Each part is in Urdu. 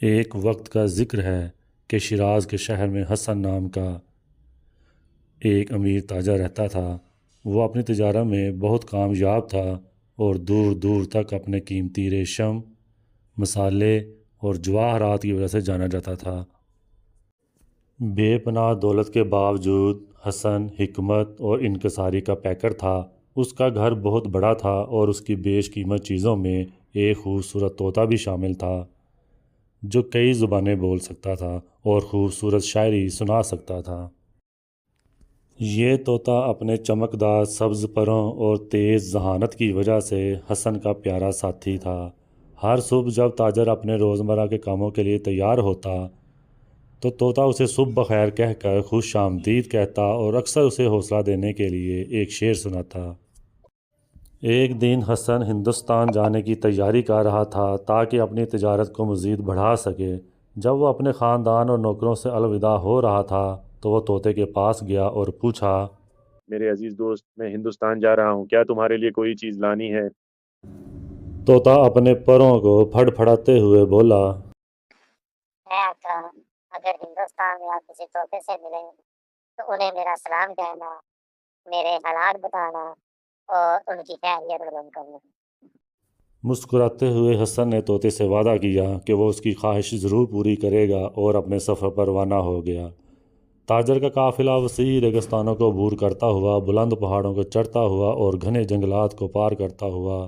ایک وقت کا ذکر ہے کہ شیراز کے شہر میں حسن نام کا ایک امیر تاجر رہتا تھا۔ وہ اپنی تجارت میں بہت کامیاب تھا اور دور دور تک اپنے قیمتی ریشم، مسالے اور جواہرات کی وجہ سے جانا جاتا تھا۔ بے پناہ دولت کے باوجود حسن حکمت اور انکساری کا پیکر تھا۔ اس کا گھر بہت بڑا تھا اور اس کی بیش قیمت چیزوں میں ایک خوبصورت طوطا بھی شامل تھا جو کئی زبانیں بول سکتا تھا اور خوبصورت شاعری سنا سکتا تھا۔ یہ طوطا اپنے چمکدار سبز پروں اور تیز ذہانت کی وجہ سے حسن کا پیارا ساتھی تھا۔ ہر صبح جب تاجر اپنے روزمرہ کے کاموں کے لیے تیار ہوتا تو طوطا اسے صبح بخیر کہہ کر خوش آمدید کہتا اور اکثر اسے حوصلہ دینے کے لیے ایک شعر سناتا۔ ایک دن حسن ہندوستان جانے کی تیاری کر رہا تھا تاکہ اپنی تجارت کو مزید بڑھا سکے۔ جب وہ اپنے خاندان اور نوکروں سے الوداع ہو رہا تھا تو وہ طوطے کے پاس گیا اور پوچھا، میرے عزیز دوست، میں ہندوستان جا رہا ہوں، کیا تمہارے لیے کوئی چیز لانی ہے؟ طوطا اپنے پروں کو پھڑ پھڑاتے ہوئے بولا، اے آقا، اگر ہندوستان میں آپ کسی طوطے سے ملیں تو انہیں میرا سلام کہنا، میرے حالات بتانا اور ان کی خیریت معلوم کرنا۔ مسکراتے ہوئے حسن نے طوطے سے وعدہ کیا کہ وہ اس کی خواہش ضرور پوری کرے گا اور اپنے سفر پر روانہ ہو گیا۔ تاجر کا قافلہ وسیع ریگستانوں کو عبور کرتا ہوا، بلند پہاڑوں کو چڑھتا ہوا اور گھنے جنگلات کو پار کرتا ہوا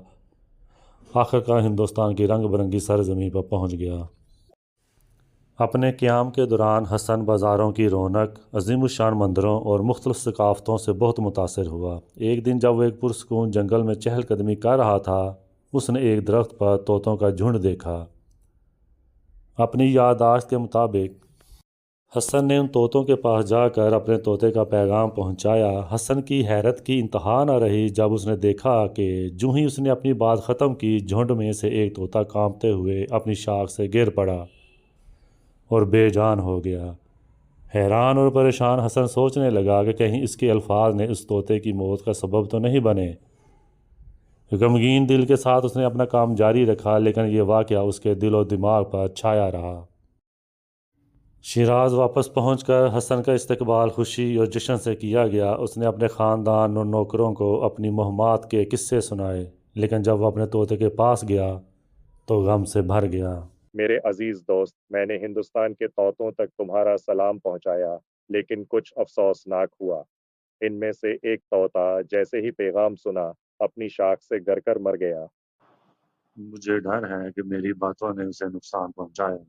آخرکار ہندوستان کی رنگ برنگی سرزمین پر پہنچ گیا۔ اپنے قیام کے دوران حسن بازاروں کی رونق، عظیم الشان مندروں اور مختلف ثقافتوں سے بہت متاثر ہوا۔ ایک دن جب وہ ایک پرسکون جنگل میں چہل قدمی کر رہا تھا، اس نے ایک درخت پر طوطوں کا جھنڈ دیکھا۔ اپنی یادداشت کے مطابق حسن نے ان طوطوں کے پاس جا کر اپنے طوطے کا پیغام پہنچایا۔ حسن کی حیرت کی انتہا نہ رہی جب اس نے دیکھا کہ جوں ہی اس نے اپنی بات ختم کی، جھنڈ میں سے ایک طوطا کانپتے ہوئے اپنی شاخ سے گر پڑا اور بے جان ہو گیا۔ حیران اور پریشان حسن سوچنے لگا کہ کہیں اس کے الفاظ نے اس طوطے کی موت کا سبب تو نہیں بنے۔ غمگین دل کے ساتھ اس نے اپنا کام جاری رکھا، لیکن یہ واقعہ اس کے دل و دماغ پر چھایا رہا۔ شیراز واپس پہنچ کر حسن کا استقبال خوشی اور جشن سے کیا گیا۔ اس نے اپنے خاندان اور نوکروں کو اپنی مہمات کے قصے سنائے، لیکن جب وہ اپنے طوطے کے پاس گیا تو غم سے بھر گیا۔ میرے عزیز دوست، میں نے ہندوستان کے طوطوں تک تمہارا سلام پہنچایا، لیکن کچھ افسوسناک ہوا۔ ان میں سے ایک طوطا جیسے ہی پیغام سنا، اپنی شاخ سے گر کر مر گیا۔ مجھے ڈر ہے کہ میری باتوں نے اسے نقصان پہنچایا۔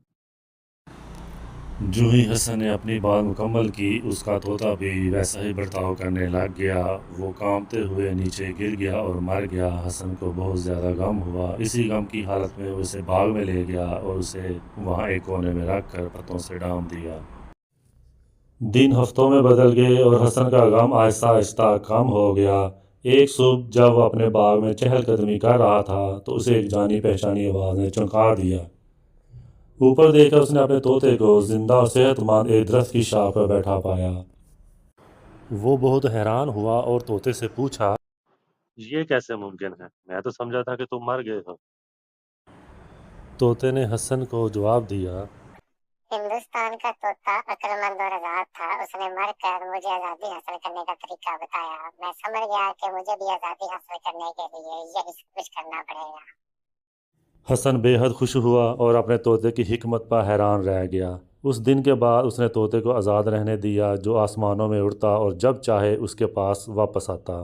جو ہی حسن نے اپنی بات مکمل کی، اس کا طوطا بھی ویسا ہی برتاؤ کرنے لگ گیا۔ وہ کانپتے ہوئے نیچے گر گیا اور مر گیا۔ حسن کو بہت زیادہ غم ہوا۔ اسی غم کی حالت میں وہ اسے باغ میں لے گیا اور اسے وہاں ایک کونے میں رکھ کر پتوں سے ڈھانپ دیا۔ دن ہفتوں میں بدل گئے اور حسن کا غم آہستہ آہستہ کم ہو گیا۔ ایک صبح جب وہ اپنے باغ میں چہل قدمی کر رہا تھا تو اسے ایک جانی پہچانی آواز نے چونکا دیا۔ اوپر دیکھ کر اس نے اپنے طوطے کو زندہ اور صحت مند ایک درخت کی شاخ پر بیٹھا پایا۔ وہ بہت حیران ہوا اور طوطے سے پوچھا، یہ کیسے ممکن ہے؟ میں تو سمجھا تھا کہ تم مر گئے ہو۔ طوطے نے حسن کو جواب دیا، ہندوستان کا طوطا عقلمند اور آزاد تھا، اس نے مر کر مجھے آزادی حاصل کرنے کا طریقہ بتایا۔ میں سمجھ گیا کہ مجھے بھی آزادی حاصل کرنے کے لیے یہی سب کچھ کرنا پڑے گا۔ حسن بے حد خوش ہوا اور اپنے طوطے کی حکمت پر حیران رہ گیا۔ اس دن کے بعد اس نے طوطے کو آزاد رہنے دیا، جو آسمانوں میں اڑتا اور جب چاہے اس کے پاس واپس آتا۔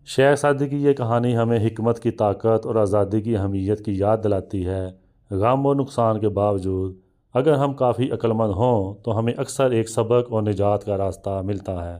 شیخ سعدی کی یہ کہانی ہمیں حکمت کی طاقت اور آزادی کی اہمیت کی یاد دلاتی ہے۔ غم و نقصان کے باوجود اگر ہم کافی عقلمند ہوں تو ہمیں اکثر ایک سبق اور نجات کا راستہ ملتا ہے۔